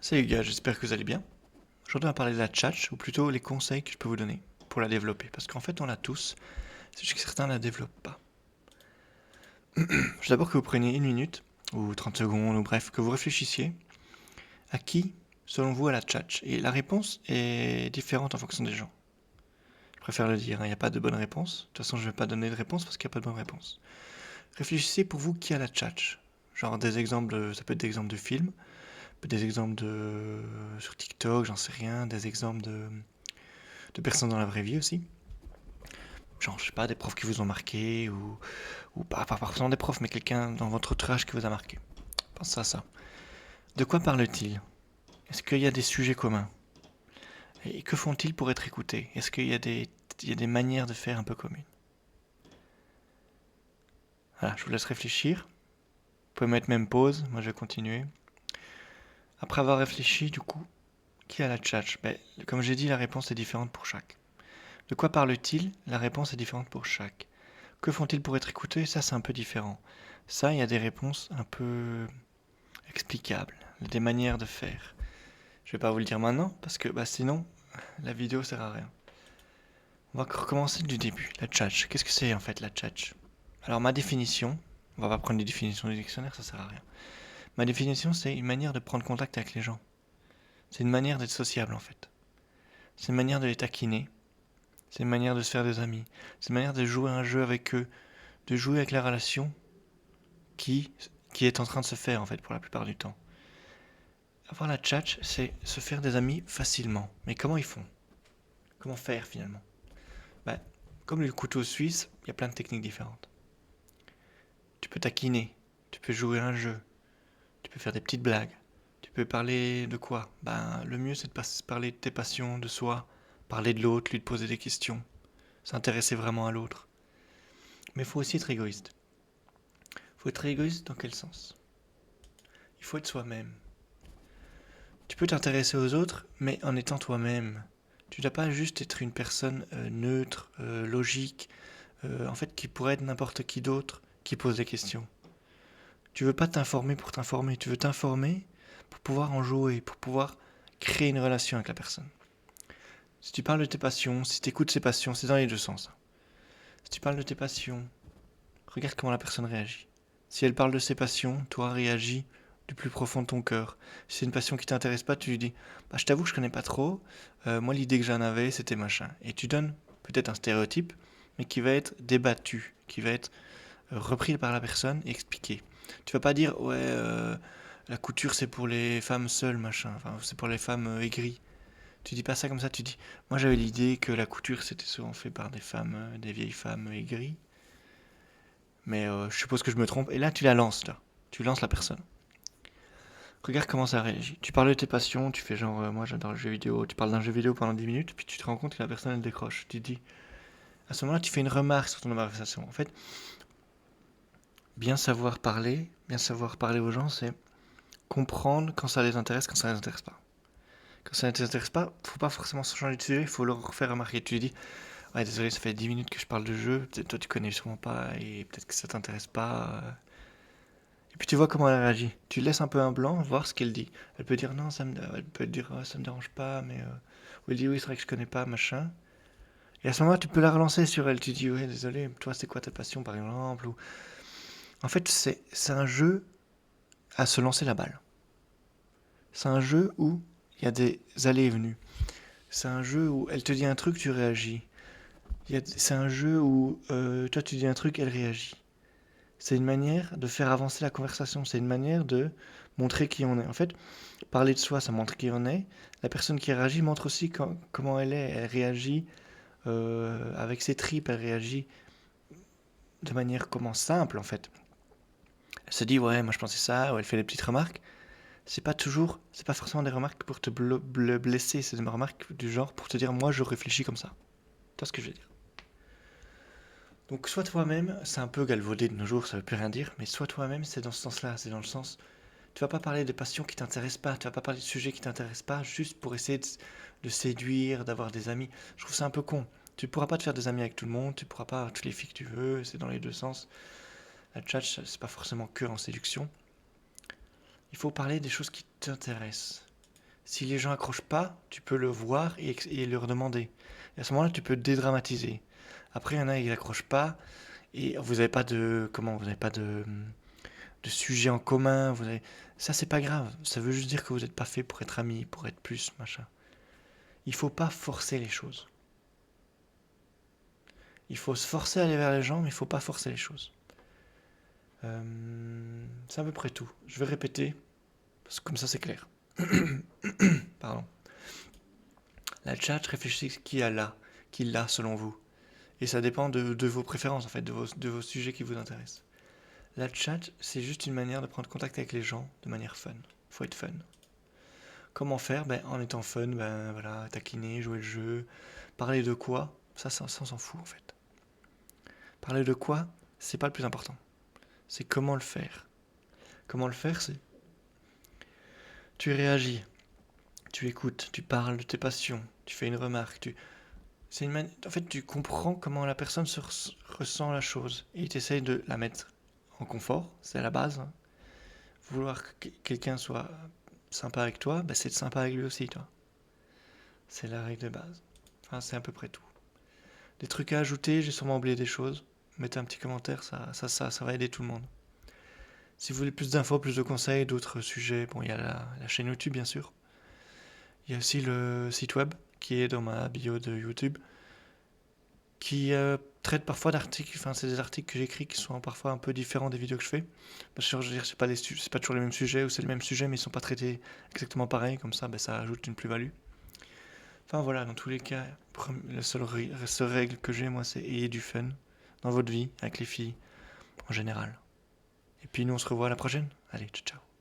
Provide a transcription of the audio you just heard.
Salut gars, j'espère que vous allez bien. Aujourd'hui on va parler de la tchatch, ou plutôt les conseils que je peux vous donner pour la développer. Parce qu'en fait on l'a tous, c'est juste que certains ne la développent pas. Je veux d'abord que vous preniez une minute, ou 30 secondes, ou bref, que vous réfléchissiez à qui, selon vous, a la tchatch. Et la réponse est différente en fonction des gens. Je préfère le dire, il n'y a pas de bonne réponse. De toute façon je ne vais pas donner de réponse parce qu'il n'y a pas de bonne réponse. Réfléchissez pour vous qui a la tchatch. Genre des exemples, ça peut être des exemples de films, des exemples de sur TikTok, j'en sais rien, des exemples de personnes dans la vraie vie aussi. Genre, je sais pas, des profs qui vous ont marqué, ou pas forcément des profs, mais quelqu'un dans votre entourage qui vous a marqué. Pensez à ça. De quoi parle-t-il? Est-ce qu'il y a des sujets communs? Et que font-ils pour être écoutés? Est-ce qu'il y a des manières de faire un peu communes? Voilà, je vous laisse réfléchir. Vous pouvez mettre même pause, moi je vais continuer. Après avoir réfléchi, du coup, qui a la tchatch? Comme j'ai dit, la réponse est différente pour chaque. De quoi parle-t-il? La réponse est différente pour chaque. Que font-ils pour être écoutés? Ça, c'est un peu différent. Ça, il y a des réponses un peu explicables, des manières de faire. Je vais pas vous le dire maintenant, parce que sinon, la vidéo sert à rien. On va recommencer du début. La tchatch. Qu'est-ce que c'est en fait la tchatch? Alors ma définition, on va pas prendre les définitions du dictionnaire, ça sert à rien. Ma définition, c'est une manière de prendre contact avec les gens. C'est une manière d'être sociable en fait. C'est une manière de les taquiner. C'est une manière de se faire des amis. C'est une manière de jouer un jeu avec eux, de jouer avec la relation qui, qui est en train de se faire en fait pour la plupart du temps. Avoir la tchatch, c'est se faire des amis facilement. Mais comment ils font? Comment faire finalement? Bah, comme le couteau suisse, il y a plein de techniques différentes. Tu peux taquiner, tu peux jouer à un jeu, tu peux faire des petites blagues, tu peux parler de quoi? Le mieux c'est de parler de tes passions, de soi, parler de l'autre, lui de poser des questions, s'intéresser vraiment à l'autre. Mais il faut aussi être égoïste. Il faut être égoïste dans quel sens? Il faut être soi-même. Tu peux t'intéresser aux autres, mais en étant toi-même. Tu ne dois pas juste être une personne neutre, logique, en fait qui pourrait être n'importe qui d'autre qui pose des questions. Tu veux pas t'informer pour t'informer, tu veux t'informer pour pouvoir en jouer, pour pouvoir créer une relation avec la personne. Si tu parles de tes passions, si tu écoutes ses passions, c'est dans les deux sens. Si tu parles de tes passions, regarde comment la personne réagit. Si elle parle de ses passions, toi réagis du plus profond de ton cœur. Si c'est une passion qui t'intéresse pas, tu lui dis je t'avoue que je connais pas trop, moi l'idée que j'en avais c'était machin. Et tu donnes peut-être un stéréotype, mais qui va être débattu, qui va être repris par la personne et expliqué. Tu vas pas dire ouais la couture c'est pour les femmes seules machin, enfin c'est pour les femmes aigries. Tu dis pas ça comme ça, tu dis moi j'avais l'idée que la couture c'était souvent fait par des femmes, des vieilles femmes aigries, mais je suppose que je me trompe. Et là tu la lances là, tu lances la personne. Regarde comment ça réagit. Tu parles de tes passions, tu fais genre moi j'adore le jeu vidéo, tu parles d'un jeu vidéo pendant 10 minutes, puis tu te rends compte que la personne elle décroche. Tu te dis à ce moment-là tu fais une remarque sur ton conversation. En fait, bien savoir parler aux gens, c'est comprendre quand ça les intéresse, quand ça les intéresse pas. Quand ça ne t'intéresse pas, faut pas forcément changer de sujet, il faut leur faire remarquer. Tu lui dis, ouais, désolé, ça fait 10 minutes que je parle de jeu, peut-être toi tu connais sûrement pas, et peut-être que ça t'intéresse pas. Et puis tu vois comment elle réagit. Tu laisses un peu un blanc, voir ce qu'elle dit. Elle peut dire non, elle peut dire ça me dérange pas, mais. Ou elle dit oui, c'est vrai que je connais pas, machin. Et à ce moment-là, tu peux la relancer sur elle. Tu dis, ouais, désolé, toi, c'est quoi ta passion, par exemple ou... En fait, c'est un jeu à se lancer la balle. C'est un jeu où il y a des allées et venues. C'est un jeu où elle te dit un truc, tu réagis. C'est un jeu où toi tu dis un truc, elle réagit. C'est une manière de faire avancer la conversation. C'est une manière de montrer qui on est. En fait, parler de soi, ça montre qui on est. La personne qui réagit montre aussi comment elle est. Elle réagit avec ses tripes. Elle réagit de manière comment simple en fait. Elle se dit ouais, moi je pensais ça. Ou elle fait des petites remarques. C'est pas forcément des remarques pour te blesser. C'est des remarques du genre pour te dire moi je réfléchis comme ça. Tu vois ce que je veux dire? Donc sois toi-même, c'est un peu galvaudé de nos jours, ça veut plus rien dire, mais sois toi-même, c'est dans ce sens-là, c'est dans le sens, tu vas pas parler de passions qui t'intéressent pas, tu vas pas parler de sujets qui t'intéressent pas, juste pour essayer de séduire, d'avoir des amis. Je trouve ça un peu con. Tu pourras pas te faire des amis avec tout le monde, tu pourras pas avoir toutes les filles que tu veux, c'est dans les deux sens. La chat, c'est pas forcément que en séduction. Il faut parler des choses qui t'intéressent. Si les gens accrochent pas, tu peux le voir et leur demander. Et à ce moment-là, tu peux dédramatiser. Après, il y en a, ils accrochent pas et vous n'avez pas de, comment, vous n'avez pas de sujet en commun. Ça, c'est pas grave. Ça veut juste dire que vous n'êtes pas fait pour être amis, pour être plus, machin. Il faut pas forcer les choses. Il faut se forcer à aller vers les gens, mais il faut pas forcer les choses. C'est à peu près tout. Je vais répéter, parce que comme ça c'est clair. Pardon. La chat réfléchit qui l'a selon vous. Et ça dépend de vos préférences, en fait, de vos sujets qui vous intéressent. La chat, c'est juste une manière de prendre contact avec les gens de manière fun. Faut être fun. Comment faire? Ben, en étant fun, ben voilà, taquiner, jouer le jeu. Parler de quoi? Ça on s'en fout en fait. Parler de quoi? C'est pas le plus important. C'est comment le faire. Comment le faire, c'est tu réagis, tu écoutes, tu parles de tes passions, tu fais une remarque, en fait, tu comprends comment la personne ressent la chose et tu essayes de la mettre en confort, c'est à la base, hein. Vouloir que quelqu'un soit sympa avec toi, bah, c'est être sympa avec lui aussi, toi. C'est la règle de base. Enfin, c'est à peu près tout. Des trucs à ajouter, j'ai sûrement oublié des choses. Mettez un petit commentaire, ça va aider tout le monde. Si vous voulez plus d'infos, plus de conseils, d'autres sujets, bon, il y a la chaîne YouTube, bien sûr. Il y a aussi le site web qui est dans ma bio de YouTube, qui traite parfois d'articles, enfin c'est des articles que j'écris qui sont parfois un peu différents des vidéos que je fais. Parce que je veux dire, c'est pas toujours les mêmes sujets, ou c'est les mêmes sujets, mais ils sont pas traités exactement pareil, comme ça, ben, ça ajoute une plus-value. Enfin voilà, dans tous les cas, la seule règle que j'ai, moi, c'est ayez du fun dans votre vie, avec les filles, en général. Et puis nous, on se revoit à la prochaine. Allez, ciao ciao.